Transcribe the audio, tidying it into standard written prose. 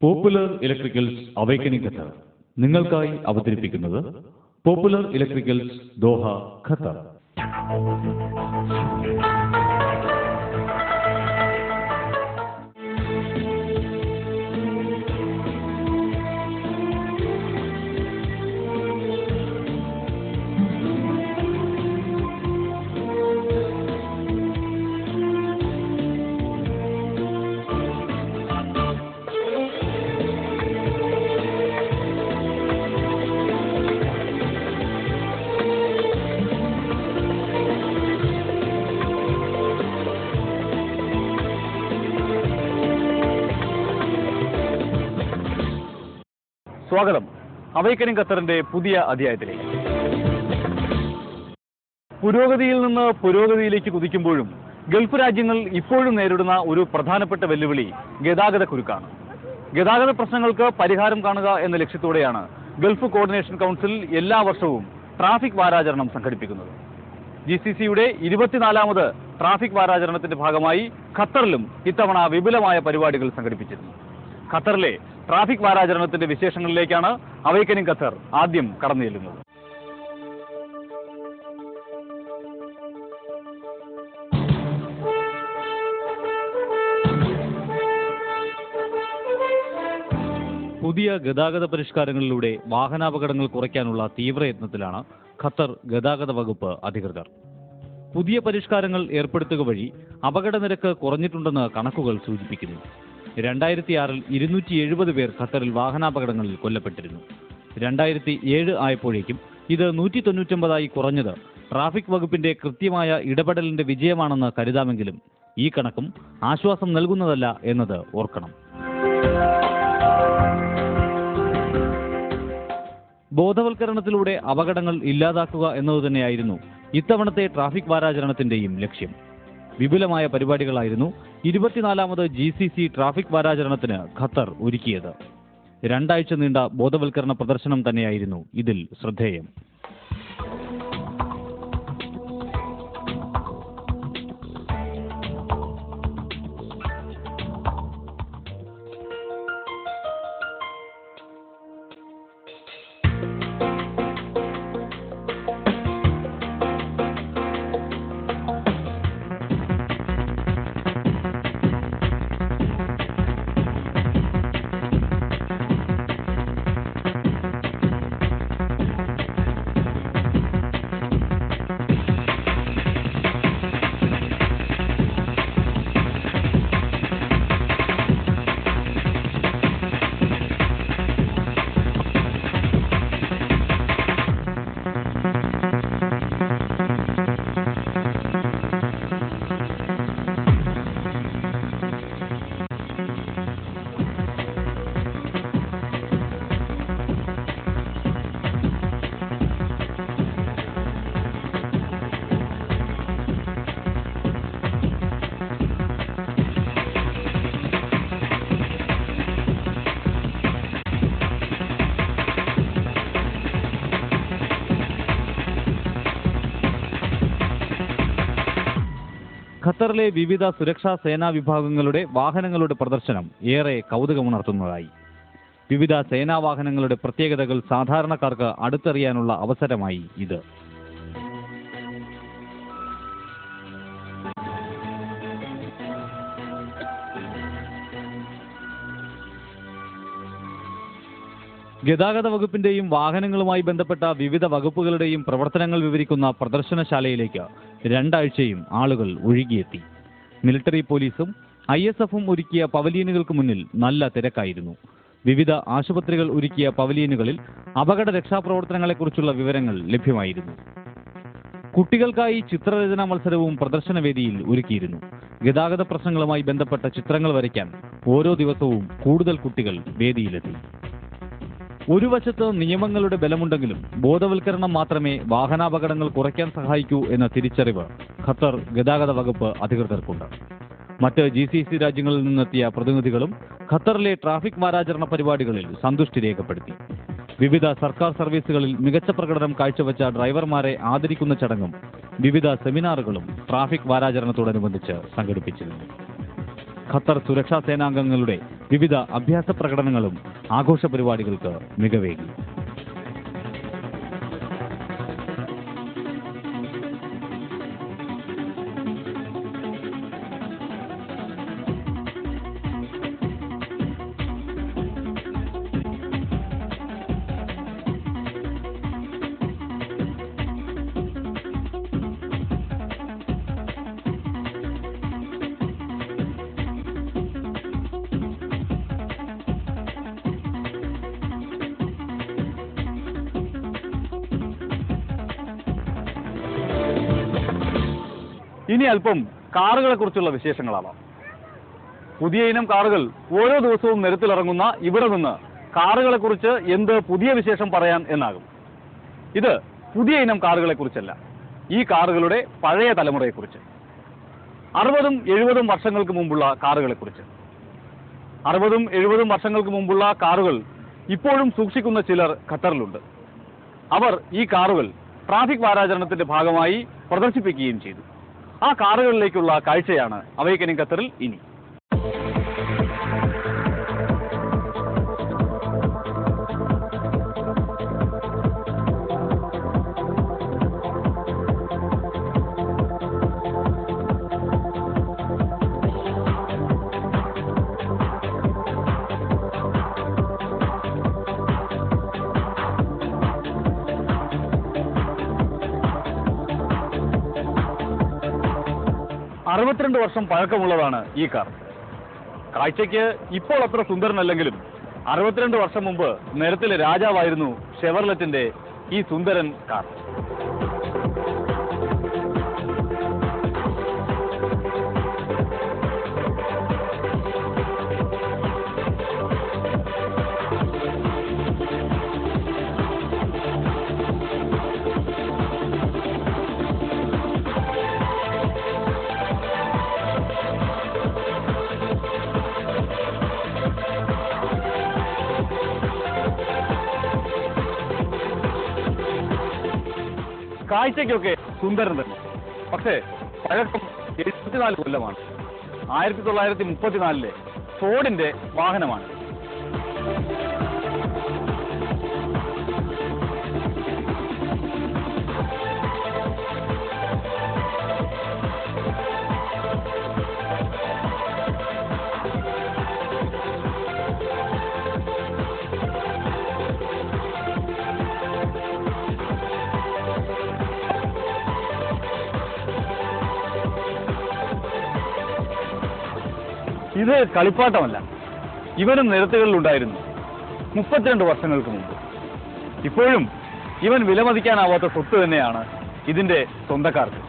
Popular electricals അവേക്കനിംഗ് Qatar നിങ്ങൾക്കായി അവതരിപ്പിക്കുന്നത് popular electricals Doha Qatar. സ്വാഗതം അവേക്കനിംഗ് ഖത്തറിന്റെ പുതിയ അധ്യായത്തിലേക്ക്. പുരോഗതിയിൽ നിന്ന് പുരോഗതിയിലേക്ക് കുതിക്കുമ്പോഴും ഗൾഫ് രാജ്യങ്ങൾ ഇപ്പോഴും നേരിടുന്ന ഒരു പ്രധാനപ്പെട്ട വെല്ലുവിളി ഗതാഗത കുരുക്കാണ്. ഗതാഗത പ്രശ്നങ്ങൾക്ക് പരിഹാരം കാണുക എന്ന ലക്ഷ്യത്തോടെയാണ് ഗൾഫ് കോർഡിനേഷൻ കൗൺസിൽ എല്ലാ വർഷവും ട്രാഫിക് വാരാചരണം സംഘടിപ്പിക്കുന്നത്. GCCയുടെ 24ാമത് ട്രാഫിക് വാരാചരണത്തിന്റെ ഭാഗമായി ഖത്തറിലും ഇത്തവണ വിപുലമായ പരിപാടികൾ സംഘടിപ്പിച്ചിരുന്നു. ഖത്തറിലെ ട്രാഫിക് വാരാചരണത്തിന്റെ വിശേഷങ്ങളിലേക്കാണ് അവേക്കനിംഗ് ഖത്തർ ആദ്യം കടന്നു ചെല്ലുന്നത്. പുതിയ ഗതാഗത പരിഷ്കാരങ്ങളിലൂടെ വാഹനാപകടങ്ങൾ കുറയ്ക്കാനുള്ള തീവ്രയത്നത്തിലാണ് ഖത്തർ ഗതാഗത വകുപ്പ് അധികൃതർ. പുതിയ പരിഷ്കാരങ്ങൾ ഏർപ്പെടുത്തുക വഴി അപകട നിരക്ക് കുറഞ്ഞിട്ടുണ്ടെന്ന് കണക്കുകൾ സൂചിപ്പിക്കുന്നു. 2006 270 പേർ ഖത്തറിൽ വാഹനാപകടങ്ങളിൽ കൊല്ലപ്പെട്ടിരുന്നു. 2007 ആയപ്പോഴേക്കും ഇത് 199 കുറഞ്ഞത് ട്രാഫിക് വകുപ്പിന്റെ കൃത്യമായ ഇടപെടലിന്റെ വിജയമാണെന്ന് കരുതാമെങ്കിലും ഈ കണക്കും ആശ്വാസം നൽകുന്നതല്ല എന്നത് ഓർക്കണം. ബോധവൽക്കരണത്തിലൂടെ അപകടങ്ങൾ ഇല്ലാതാക്കുക എന്നതുതന്നെയായിരുന്നു ഇത്തവണത്തെ ട്രാഫിക് വാരാചരണത്തിന്റെയും ലക്ഷ്യം. വിപുലമായ പരിപാടികളായിരുന്നു 24ാമത് GCC ട്രാഫിക് വാരാചരണത്തിന് ഖത്തർ ഒരുക്കിയത്. 2 ആഴ്ച നീണ്ട ബോധവൽക്കരണ പ്രദർശനം തന്നെയായിരുന്നു ഇതിൽ ശ്രദ്ധേയം. ഖത്തറിലെ വിവിധ സുരക്ഷാ സേനാ വിഭാഗങ്ങളുടെ വാഹനങ്ങളുടെ പ്രദർശനം ഏറെ കൗതുകമുണർത്തുന്നതായി. വിവിധ സേനാ വാഹനങ്ങളുടെ പ്രത്യേകതകൾ സാധാരണക്കാർക്ക് അടുത്തറിയാനുള്ള അവസരമായി ഇത്. ഗതാഗത വകുപ്പിന്റെയും വാഹനങ്ങളുമായി ബന്ധപ്പെട്ട വിവിധ വകുപ്പുകളുടെയും പ്രവർത്തനങ്ങൾ വിവരിക്കുന്ന പ്രദർശനശാലയിലേക്ക് 2 ആഴ്ചയും ആളുകൾ ഒഴുകിയെത്തി. മിലിറ്ററി പോലീസും ISFും ഒരുക്കിയ പവലിയനുകൾക്ക് മുന്നിൽ നല്ല തിരക്കായിരുന്നു. വിവിധ ആശുപത്രികൾ ഒരുക്കിയ പവലിയനുകളിൽ അപകട രക്ഷാപ്രവർത്തനങ്ങളെക്കുറിച്ചുള്ള വിവരങ്ങൾ ലഭ്യമായിരുന്നു. കുട്ടികൾക്കായി ചിത്രരചനാ മത്സരവും പ്രദർശനവേദിയിൽ ഒരുക്കിയിരുന്നു. ഗതാഗത പ്രശ്നങ്ങളുമായി ബന്ധപ്പെട്ട ചിത്രങ്ങൾ വരയ്ക്കാൻ ഓരോ ദിവസവും കൂടുതൽ കുട്ടികൾ വേദിയിലെത്തി. ഒരു വശത്ത് നിയമങ്ങളുടെ ബലമുണ്ടെങ്കിലും ബോധവൽക്കരണം മാത്രമേ വാഹനാപകടങ്ങൾ കുറയ്ക്കാൻ സഹായിക്കൂ എന്ന തിരിച്ചറിവ് ഖത്തർ ഗതാഗത വകുപ്പ് അധികൃതർക്കുണ്ട്. മറ്റ് GCC രാജ്യങ്ങളിൽ നിന്നെത്തിയ പ്രതിനിധികളും ഖത്തറിലെ ട്രാഫിക് വാരാചരണ പരിപാടികളിൽ സന്തുഷ്ടി രേഖപ്പെടുത്തി. വിവിധ സർക്കാർ സർവീസുകളിൽ മികച്ച പ്രകടനം കാഴ്ചവെച്ച ഡ്രൈവർമാരെ ആദരിക്കുന്ന ചടങ്ങും വിവിധ സെമിനാറുകളും ട്രാഫിക് വാരാചരണത്തോടനുബന്ധിച്ച് സംഘടിപ്പിച്ചിരുന്നു. ഖത്തർ സുരക്ഷാ സേനാംഗങ്ങളുടെ വിവിധ അഭ്യാസ പ്രകടനങ്ങളും ആഘോഷ പരിപാടികൾക്ക് മികവേകി. ഇനി അല്പം കാറുകളെ കുറിച്ചുള്ള വിശേഷങ്ങളാവാം. പുതിയ ഇനം കാറുകൾ ഓരോ ദിവസവും നിരത്തിലിറങ്ങുന്ന ഇവിടെ നിന്ന് കാറുകളെ കുറിച്ച് എന്ത് പുതിയ വിശേഷം പറയാൻ എന്നാകും. ഇത് പുതിയ ഇനം കാറുകളെ കുറിച്ചല്ല, ഈ കാറുകളുടെ പഴയ തലമുറയെക്കുറിച്ച്. 60ഉം 70ഉം വർഷങ്ങൾക്ക് മുമ്പുള്ള കാറുകളെ കുറിച്ച്. 60ഉം 70ഉം വർഷങ്ങൾക്ക് മുമ്പുള്ള കാറുകൾ ഇപ്പോഴും സൂക്ഷിക്കുന്ന ചിലർ ഖത്തറിലുണ്ട്. അവർ ഈ കാറുകൾ ട്രാഫിക് വാരാചരണത്തിന്റെ ഭാഗമായി പ്രദർശിപ്പിക്കുകയും ചെയ്തു. ആ കാറുകളിലേക്കുള്ള കാഴ്ചയാണ് അവേക്കനിംഗ് ഖത്തറിൽ ഇനി. അറുപത്തിരണ്ട് വർഷം പഴക്കമുള്ളതാണ് ഈ കാർ. കാഴ്ചയ്ക്ക് ഇപ്പോൾ അത്ര സുന്ദരനല്ലെങ്കിലും 62 വർഷം മുമ്പ് നിരത്തിലെ രാജാവായിരുന്നു ഷെവർലെറ്റിന്റെ ഈ സുന്ദരൻ കാർ. കാഴ്ചയ്ക്കൊക്കെ സുന്ദരൻ തന്നെ, പക്ഷേ പഴക്കം 74 കൊല്ലമാണ്. 1934 ഫോർഡിന്റെ വാഹനമാണ്. ഇത് കളിപ്പാട്ടമല്ല, ഇവനും നിരത്തുകളിലുണ്ടായിരുന്നു 32 വർഷങ്ങൾക്ക് മുമ്പ്. ഇപ്പോഴും ഇവൻ വിലമതിക്കാനാവാത്ത സ്വത്ത് തന്നെയാണ് ഇതിന്റെ സ്വന്തക്കാർക്ക്.